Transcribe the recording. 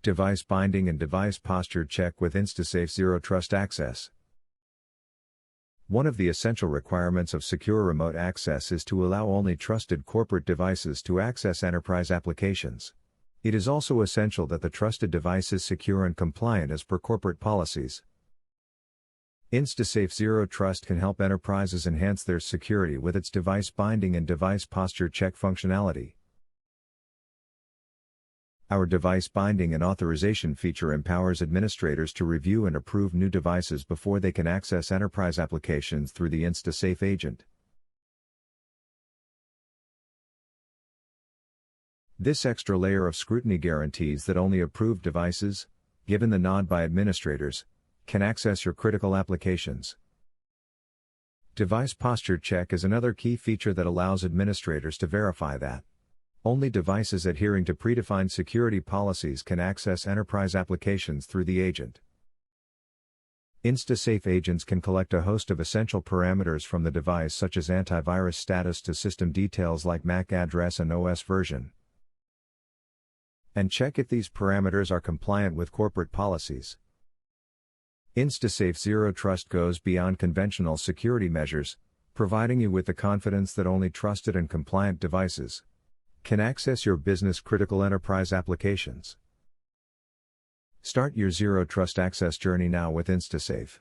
Device binding and device posture check with InstaSafe Zero Trust Access. One of the essential requirements of secure remote access is to allow only trusted corporate devices to access enterprise applications. It is also essential that the trusted device is secure and compliant as per corporate policies. InstaSafe Zero Trust can help enterprises enhance their security with its device binding and device posture check functionality. Our device binding and authorization feature empowers administrators to review and approve new devices before they can access enterprise applications through the InstaSafe agent. This extra layer of scrutiny guarantees that only approved devices, given the nod by administrators, can access your critical applications. Device posture check is another key feature that allows administrators to verify that only devices adhering to predefined security policies can access enterprise applications through the agent. InstaSafe agents can collect a host of essential parameters from the device, such as antivirus status to system details like MAC address and OS version, and check if these parameters are compliant with corporate policies. InstaSafe Zero Trust goes beyond conventional security measures, providing you with the confidence that only trusted and compliant devices can access your business-critical enterprise applications. Start your Zero Trust Access journey now with InstaSafe.